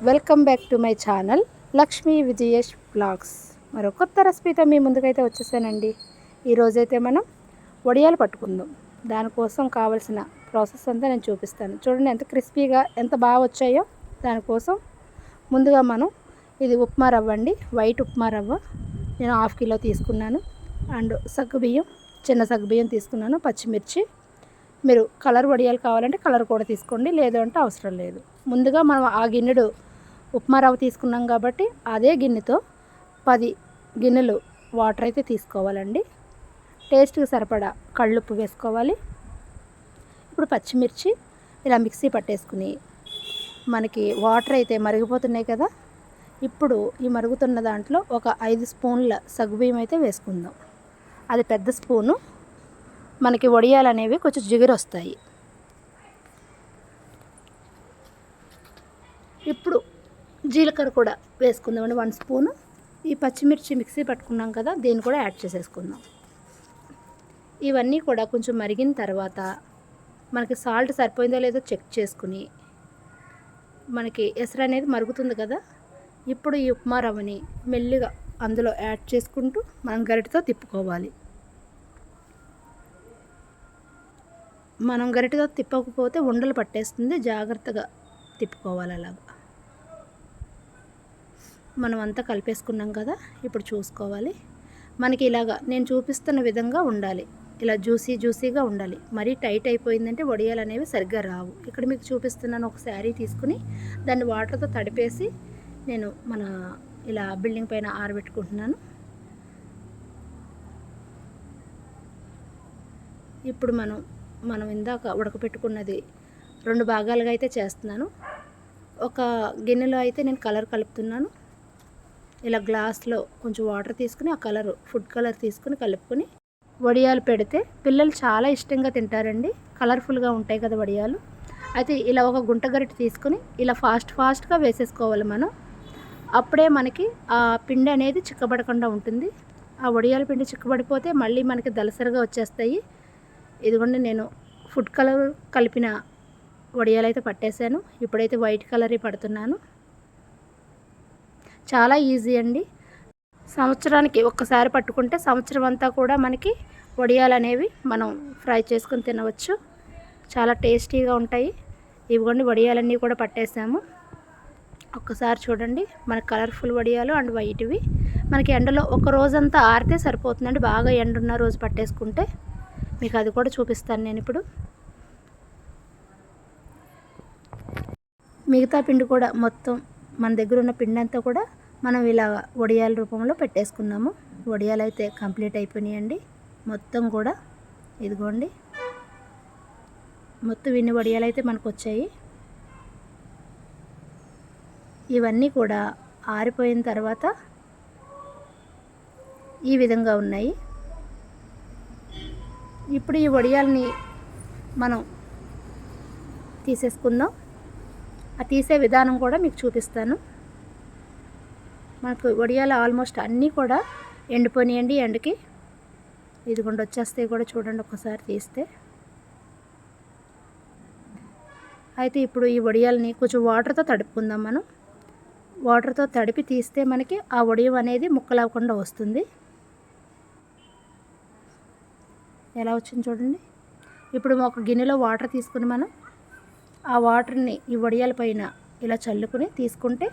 Welcome back to my channel Lakshmi Vijayesh blogs. మరో కొత్త రెసిపీతో మీ ముందుకైతే వచ్చేసానండి. ఈరోజైతే మనం వడియాలు పట్టుకుందాం. దానికోసం కావాల్సిన ప్రాసెస్ అంతా నేను చూపిస్తాను. చూడండి ఎంత క్రిస్పీగా ఎంత బాగా వచ్చాయో. దానికోసం ముందుగా మనం ఇది ఉప్మా రవ్వ అండి, వైట్ ఉప్మా రవ్వ నేను 1/2 కిలో తీసుకున్నాను. అండ్ సగ్గుబియ్యం, చిన్న సగ్గుబియ్యం తీసుకున్నాను. పచ్చిమిర్చి, మీరు కలర్ వడియాలు కావాలంటే కలర్ కూడా తీసుకోండి, లేదు అంటే అవసరం లేదు. ముందుగా మనం ఆ గిన్నెడు ఉప్మా రవ్వ తీసుకున్నాం కాబట్టి అదే గిన్నెతో 10 గిన్నెలు వాటర్ అయితే తీసుకోవాలండి. టేస్ట్కి సరిపడా కళ్ళుప్పు వేసుకోవాలి. ఇప్పుడు పచ్చిమిర్చి ఇలా మిక్సీ పట్టేసుకుని, మనకి వాటర్ అయితే మరిగిపోతున్నాయి కదా, ఇప్పుడు ఈ మరుగుతున్న దాంట్లో ఒక 5 స్పూన్ల సగ్గుబియ్యం అయితే వేసుకుందాం. అది పెద్ద స్పూను. మనకి వడియాలు అనేవి కొంచెం జిగురు వస్తాయి. ఇప్పుడు జీలకర్ర కూడా వేసుకుందామండి, 1 స్పూను. ఈ పచ్చిమిర్చి మిక్సీ పట్టుకున్నాం కదా, దీన్ని కూడా యాడ్ చేసేసుకుందాం. ఇవన్నీ కూడా కొంచెం మరిగిన తర్వాత మనకి సాల్ట్ సరిపోయిందో లేదో చెక్ చేసుకుని, మనకి ఎసరు అనేది మరుగుతుంది కదా, ఇప్పుడు ఈ ఉప్మా రవ్వని మెల్లిగా అందులో యాడ్ చేసుకుంటూ మనం గరిటెతో తిప్పుకోవాలి. మనం గరిటెతో తిప్పకపోతే ఉండలు పట్టేస్తుంది, జాగ్రత్తగా తిప్పుకోవాలి. అలాగా మనం అంతా కలిపేసుకున్నాం కదా, ఇప్పుడు చూసుకోవాలి. మనకి ఇలాగా నేను చూపిస్తున్న విధంగా ఉండాలి, ఇలా జ్యూసీగా ఉండాలి. మరీ టైట్ అయిపోయిందంటే వడియాలు అనేవి సరిగ్గా రావు. ఇక్కడ మీకు చూపిస్తున్నాను, ఒక శారీ తీసుకుని దాన్ని వాటర్తో తడిపేసి నేను ఇలా బిల్డింగ్ పైన ఆరబెట్టుకుంటున్నాను. ఇప్పుడు మనం ఇందాక ఉడకపెట్టుకున్నది 2 భాగాలుగా అయితే చేస్తున్నాను. ఒక గిన్నెలో అయితే నేను కలర్ కలుపుతున్నాను. ఇలా గ్లాస్లో కొంచెం వాటర్ తీసుకుని ఆ కలర్, ఫుడ్ కలర్ తీసుకుని కలుపుకొని వడియాలు పెడితే పిల్లలు చాలా ఇష్టంగా తింటారండి. కలర్ఫుల్గా ఉంటాయి కదా వడియాలు. అయితే ఇలా ఒక గుంట గరిటె తీసుకుని ఇలా ఫాస్ట్గా వేసేసుకోవాలి మనం. అప్పుడే మనకి ఆ పిండి అనేది చిక్కబడకుండా ఉంటుంది. ఆ వడియాల పిండి చిక్కబడిపోతే మళ్ళీ మనకి దలసరిగా వచ్చేస్తాయి. ఇదిగోండి, నేను ఫుడ్ కలర్ కలిపిన వడియాలు అయితే పట్టేశాను. ఇప్పుడైతే వైట్ కలర్ పడుతున్నాను. చాలా ఈజీ అండి. సంవత్సరానికి ఒక్కసారి పట్టుకుంటే సంవత్సరం అంతా కూడా మనకి వడియాలు అనేవి మనం ఫ్రై చేసుకొని తినవచ్చు. చాలా టేస్టీగా ఉంటాయి. ఇవిగోండి, వడియాలన్నీ కూడా పట్టేసాము. ఒక్కసారి చూడండి, మనకి కలర్ఫుల్ వడియాలు అండ్ వైట్వి. మనకి ఎండలో ఒక రోజంతా ఆరితే సరిపోతుందండి. బాగా ఎండున్న రోజు పట్టేసుకుంటే మీకు అది కూడా చూపిస్తాను నేను ఇప్పుడు. మిగతా పిండి కూడా మొత్తం మన దగ్గర ఉన్న పిండి అంతా కూడా మనం ఇలా వడియాల రూపంలో పెట్టేసుకున్నాము. వడియాలు అయితే కంప్లీట్ అయిపోయినాయండి మొత్తం కూడా. ఇదిగోండి, మొత్తం ఇన్ని వడియాలు అయితే మనకు వచ్చాయి. ఇవన్నీ కూడా ఆరిపోయిన తర్వాత ఈ విధంగా ఉన్నాయి. ఇప్పుడు ఈ వడియాలని మనం తీసేసుకుందాం. ఆ తీసే విధానం కూడా మీకు చూపిస్తాను. మనకు వడియాలు ఆల్మోస్ట్ అన్నీ కూడా ఎండిపోయినాయండి ఎండకి. ఇదిగోండి వచ్చేస్తాయి కూడా, చూడండి ఒకసారి తీస్తే. అయితే ఇప్పుడు ఈ వడియాలని కొంచెం వాటర్తో తడుపుకుందాం మనం. వాటర్తో తడిపి తీస్తే మనకి ఆ వడియం అనేది ముక్కలవ్వకుండా వస్తుంది. ఎలా వచ్చింది చూడండి. ఇప్పుడు ఒక గిన్నెలో వాటర్ తీసుకుని మనం ఆ వాటర్ని ఈ వడియాల పైన ఇలా చల్లుకుని తీసుకుంటే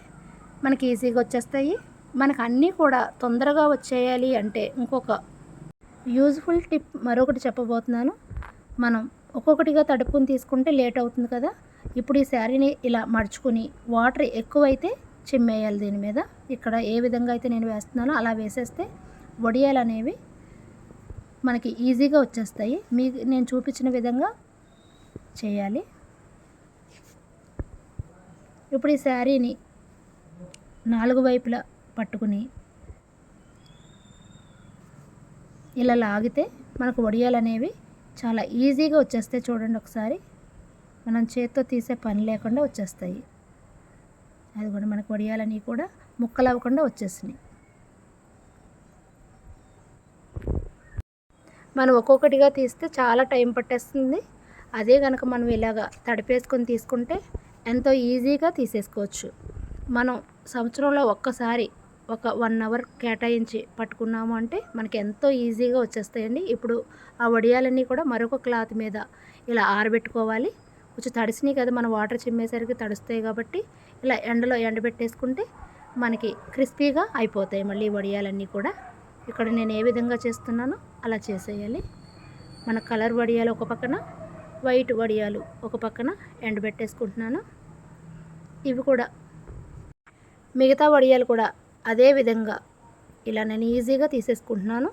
మనకి ఈజీగా వచ్చేస్తాయి. మనకు అన్నీ కూడా తొందరగా వచ్చేయాలి అంటే ఇంకొక యూజ్ఫుల్ టిప్ మరొకటి చెప్పబోతున్నాను. మనం ఒక్కొక్కటిగా తడుపుకుని తీసుకుంటే లేట్ అవుతుంది కదా. ఇప్పుడు ఈ శారీని ఇలా మడుచుకుని వాటర్ ఎక్కువైతే చిమ్మేయాలి దీని మీద. ఇక్కడ ఏ విధంగా అయితే నేను వేస్తున్నానో అలా వేసేస్తే వడియాలు అనేవి మనకి ఈజీగా వచ్చేస్తాయి. నేను చూపించిన విధంగా చేయాలి. ఇప్పుడు ఈ శారీని 4 వైపులా పట్టుకుని ఇలా లాగితే మనకు వడియాలు అనేవి చాలా ఈజీగా వచ్చేస్తాయి. చూడండి ఒకసారి, మనం చేత్తో తీసే పని లేకుండా వచ్చేస్తాయి. అది కూడా మనకు వడియాలని కూడా ముక్కలు అవ్వకుండా వచ్చేసినాయి. మనం ఒక్కొక్కటిగా తీస్తే చాలా టైం పట్టేస్తుంది. అదే కనుక మనం ఇలాగా తడిపేసుకొని తీసుకుంటే ఎంతో ఈజీగా తీసేసుకోవచ్చు. మనం సంవత్సరంలో ఒక్కసారి ఒక 1 అవర్ కేటాయించి పట్టుకున్నాము అంటే మనకి ఎంతో ఈజీగా వచ్చేస్తాయండి. ఇప్పుడు ఆ వడియాలన్నీ కూడా మరొక క్లాత్ మీద ఇలా ఆరబెట్టుకోవాలి. కొంచెం తడిసినాయి కదా, మనం వాటర్ చిమ్మేసరికి తడుస్తాయి కాబట్టి ఇలా ఎండలో ఎండబెట్టేసుకుంటే మనకి క్రిస్పీగా అయిపోతాయి మళ్ళీ వడియాలన్నీ కూడా. ఇక్కడ నేను ఏ విధంగా చేస్తున్నానో అలా చేసేయాలి. మన కలర్ వడియాలు ఒక పక్కన, వైట్ వడియాలు ఒక పక్కన ఎండబెట్టేసుకుంటున్నాను. ఇవి కూడా మిగతా వడియాలు కూడా అదే విధంగా ఇలా నేను ఈజీగా తీసేసుకుంటున్నాను.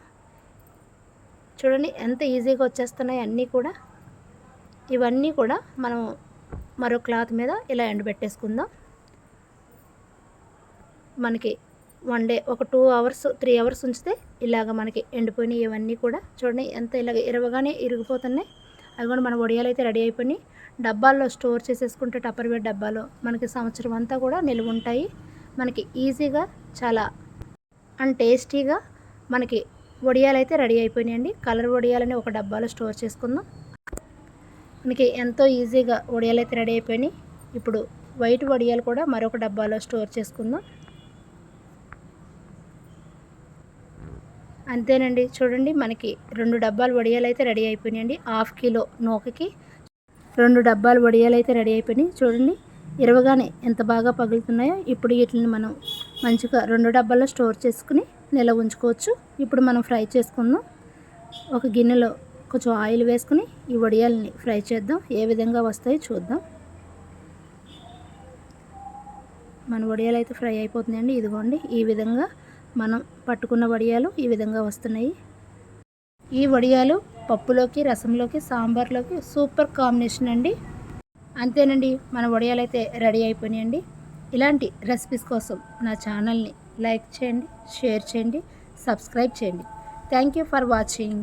చూడండి ఎంత ఈజీగా వచ్చేస్తున్నాయి అన్నీ కూడా. ఇవన్నీ కూడా మనం మరో క్లాత్ మీద ఇలా ఎండబెట్టేసుకుందాం. మనకి 1 డే ఒక 2 అవర్స్ 3 అవర్స్ ఉంచితే ఇలాగ మనకి ఎండిపోయినాయి. ఇవన్నీ కూడా చూడండి ఎంత ఇలాగ ఇరవగానే ఇరిగిపోతున్నాయి. అవి కూడా మన వడియాలు అయితే రెడీ అయిపోయినాయి. డబ్బాల్లో స్టోర్ చేసేసుకుంటే టప్పర్వేర్ డబ్బాలో మనకి సంవత్సరం అంతా కూడా నిల్వ ఉంటాయి. మనకి ఈజీగా చాలా అండ్ టేస్టీగా మనకి వడియాలు అయితే రెడీ అయిపోయినాయండి. కలర్ వడియాలని ఒక డబ్బాలో స్టోర్ చేసుకుందాం. మనకి ఎంతో ఈజీగా వడియాలు అయితే రెడీ అయిపోయినాయి. ఇప్పుడు వైట్ వడియాలు కూడా మరొక డబ్బాలో స్టోర్ చేసుకుందాం. అంతేనండి. చూడండి మనకి 2 డబ్బాలు వడియాలు అయితే రెడీ అయిపోయినాయండి. 1/2 కిలో నూకకి 2 డబ్బాలు వడియాలు అయితే రెడీ అయిపోయినాయి. చూడండి ఇరవగానే ఎంత బాగా పగులుతున్నాయో. ఇప్పుడు వీటిని మనం మంచిగా 2 డబ్బాల్లో స్టోర్ చేసుకుని నిల్వ ఉంచుకోవచ్చు. ఇప్పుడు మనం ఫ్రై చేసుకుందాం. ఒక గిన్నెలో కొంచెం ఆయిల్ వేసుకుని ఈ వడియాలని ఫ్రై చేద్దాం. ఏ విధంగా వస్తాయో చూద్దాం. మన వడియాలు అయితే ఫ్రై అయిపోతున్నాయండి. ఇదిగోండి ఈ విధంగా మనం పట్టుకున్న వడియాలు ఈ విధంగా వస్తున్నాయి. ఈ వడియాలు పప్పులోకి, రసంలోకి, సాంబార్లోకి సూపర్ కాంబినేషన్ అండి. అంతేనండి, మన వడియాలు అయితే రెడీ అయిపోయినాయండి. ఇలాంటి రెసిపీస్ కోసం నా ఛానల్ని లైక్ చేయండి, షేర్ చేయండి, సబ్స్క్రైబ్ చేయండి. Thank you for watching.